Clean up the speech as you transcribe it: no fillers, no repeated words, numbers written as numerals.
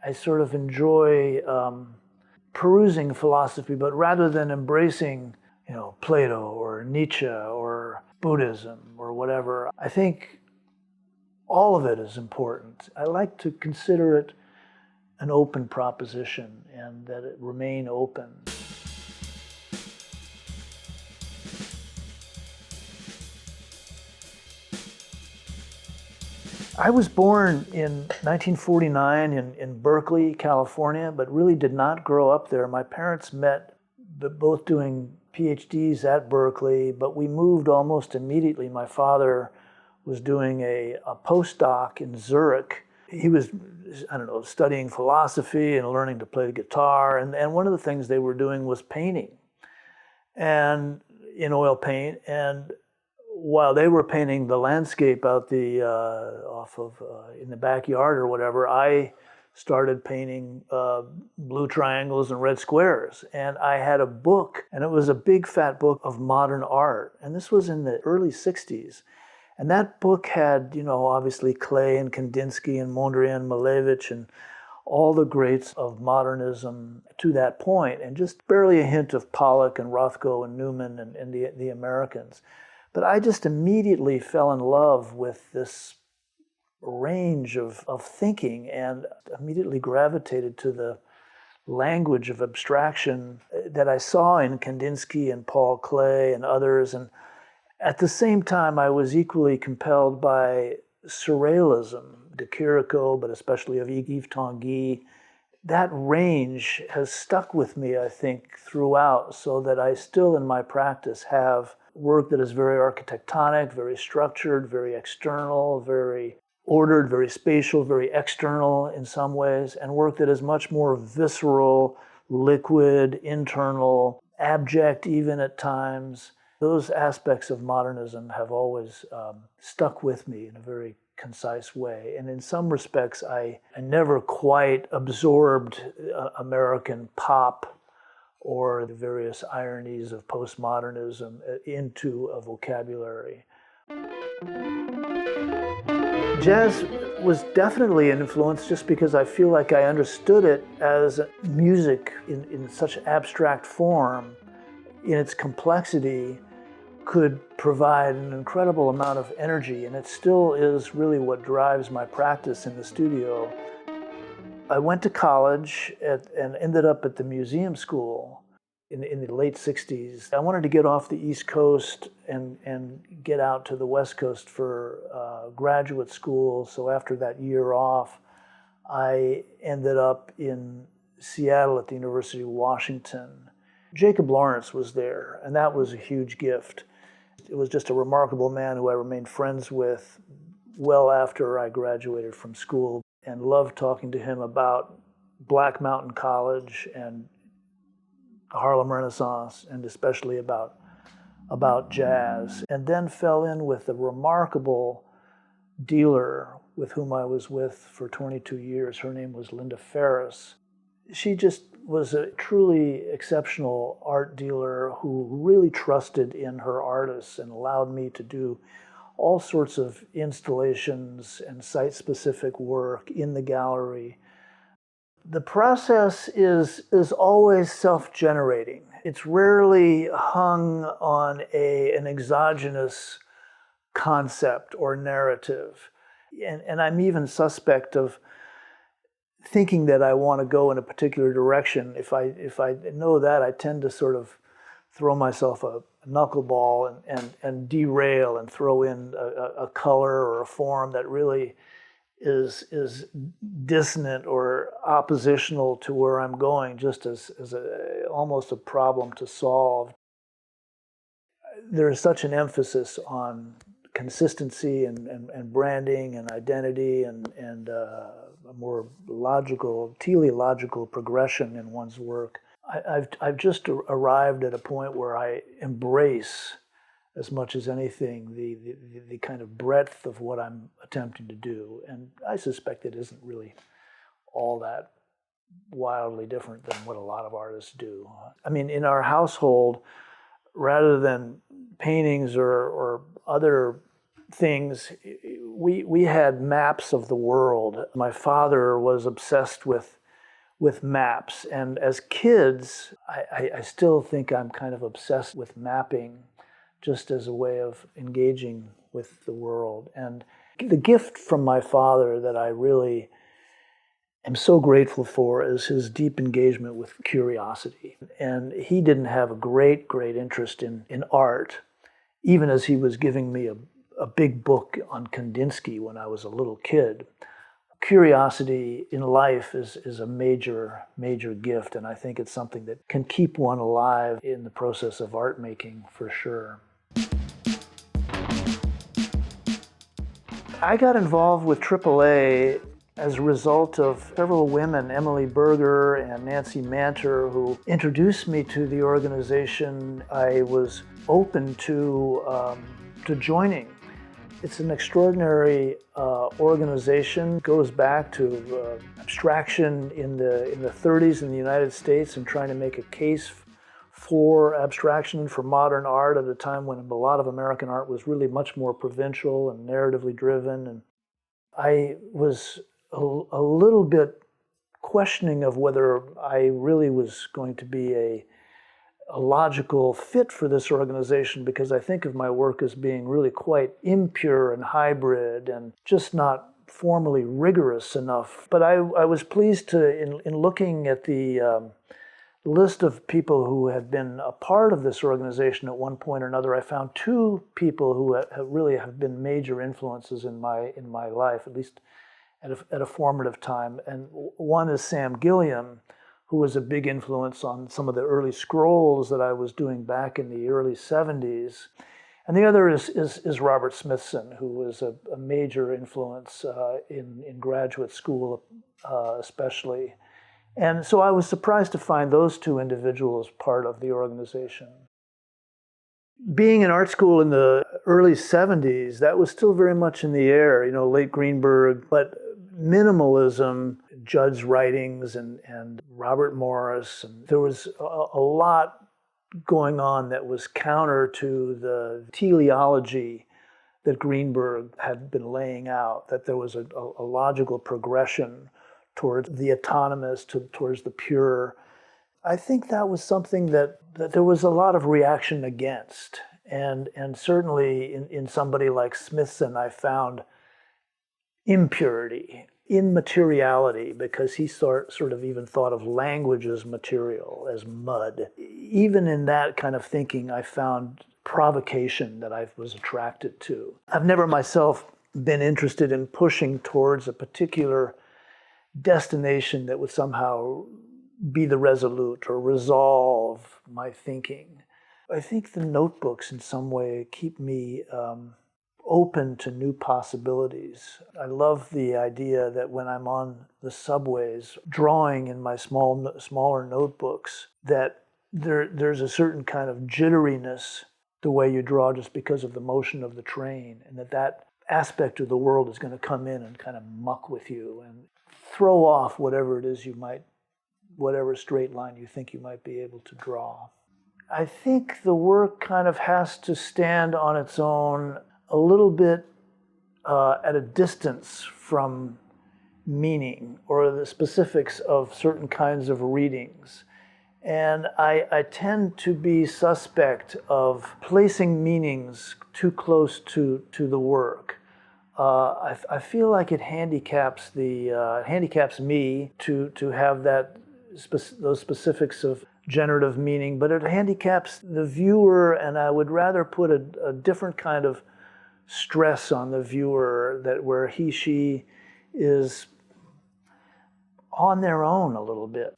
I sort of enjoy perusing philosophy, but rather than embracing, Plato or Nietzsche or Buddhism or whatever, I think all of it is important. I like to consider it an open proposition and that it remain open. I was born in 1949 in Berkeley, California, but really did not grow up there. My parents met, both doing PhDs at Berkeley, but we moved almost immediately. My father was doing a postdoc in Zurich. He was, studying philosophy and learning to play the guitar. And one of the things they were doing was painting, and in oil paint. And while they were painting the landscape out in the backyard or whatever, I started painting blue triangles and red squares. And I had a book, and it was a big fat book of modern art. And this was in the early 60s. And that book had, obviously Klee and Kandinsky and Mondrian, Malevich, and all the greats of modernism to that point, and just barely a hint of Pollock and Rothko and Newman and the Americans. But I just immediately fell in love with this range of thinking and immediately gravitated to the language of abstraction that I saw in Kandinsky and Paul Klee and others. And at the same time, I was equally compelled by surrealism, de Chirico, but especially of Yves Tanguy. That range has stuck with me, I think, throughout, so that I still in my practice have work that is very architectonic, very structured, very external, very ordered, very spatial, very external in some ways, and work that is much more visceral, liquid, internal, abject even at times. Those aspects of modernism have always stuck with me in a very concise way. And in some respects, I never quite absorbed American pop or the various ironies of postmodernism into a vocabulary. Jazz was definitely an influence just because I feel like I understood it as music in such abstract form, in its complexity, could provide an incredible amount of energy, and it still is really what drives my practice in the studio. I went to college and ended up at the museum school in the late 60s. I wanted to get off the East Coast and get out to the West Coast for graduate school. So after that year off, I ended up in Seattle at the University of Washington. Jacob Lawrence was there, and that was a huge gift. It was just a remarkable man who I remained friends with well after I graduated from school, and loved talking to him about Black Mountain College and Harlem Renaissance, and especially about jazz. And then fell in with a remarkable dealer with whom I was with for 22 years. Her name was Linda Ferris. She just was a truly exceptional art dealer who really trusted in her artists and allowed me to do all sorts of installations and site-specific work in the gallery. The process is always self-generating. It's rarely hung on an exogenous concept or narrative. And I'm even suspect of thinking that I want to go in a particular direction. If I know that, I tend to sort of throw myself a knuckleball and derail and throw in a color or a form that really is dissonant or oppositional to where I'm going, just as almost a problem to solve. There is such an emphasis on consistency and branding and identity and a more logical, teleological progression in one's work. I've just arrived at a point where I embrace, as much as anything, the kind of breadth of what I'm attempting to do. And I suspect it isn't really all that wildly different than what a lot of artists do. I mean, in our household, rather than paintings or other things, we had maps of the world. My father was obsessed with maps, and as kids, I still think I'm kind of obsessed with mapping, just as a way of engaging with the world. And the gift from my father that I really am so grateful for is his deep engagement with curiosity. And he didn't have a great interest in art, even as he was giving me a big book on Kandinsky when I was a little kid. Curiosity in life is a major gift, and I think it's something that can keep one alive in the process of art making, for sure. I got involved with AAA as a result of several women, Emily Berger and Nancy Manter, who introduced me to the organization. I was open to joining. It's an extraordinary organization. It goes back to abstraction in the 30s in the United States and trying to make a case for abstraction, for modern art at a time when a lot of American art was really much more provincial and narratively driven. And I was a little bit questioning of whether I really was going to be a logical fit for this organization, because I think of my work as being really quite impure and hybrid and just not formally rigorous enough. But I was pleased to, in looking at the list of people who had been a part of this organization at one point or another, I found two people who really have been major influences in my life, at least at a formative time. And one is Sam Gilliam, who was a big influence on some of the early scrolls that I was doing back in the early 70s. And the other is Robert Smithson, who was a major influence in graduate school especially. And so I was surprised to find those two individuals part of the organization. Being in art school in the early 70s, that was still very much in the air, late Greenberg, but minimalism, Judd's writings and Robert Morris, and there was a lot going on that was counter to the teleology that Greenberg had been laying out, that there was a logical progression towards the autonomous, towards the pure. I think that was something that there was a lot of reaction against. And certainly in somebody like Smithson, I found impurity, immateriality, because he sort of even thought of language as material, as mud. Even in that kind of thinking, I found provocation that I was attracted to. I've never myself been interested in pushing towards a particular destination that would somehow be the resolute or resolve my thinking. I think the notebooks in some way keep me open to new possibilities. I love the idea that when I'm on the subways, drawing in my smaller notebooks, that there's a certain kind of jitteriness the way you draw just because of the motion of the train, and that aspect of the world is going to come in and kind of muck with you and throw off whatever it is whatever straight line you think you might be able to draw. I think the work kind of has to stand on its own a little bit at a distance from meaning or the specifics of certain kinds of readings. And I tend to be suspect of placing meanings too close to the work. I feel like it handicaps me to have those specifics of generative meaning, but it handicaps the viewer, and I would rather put a different kind of stress on the viewer, that where she is on their own a little bit.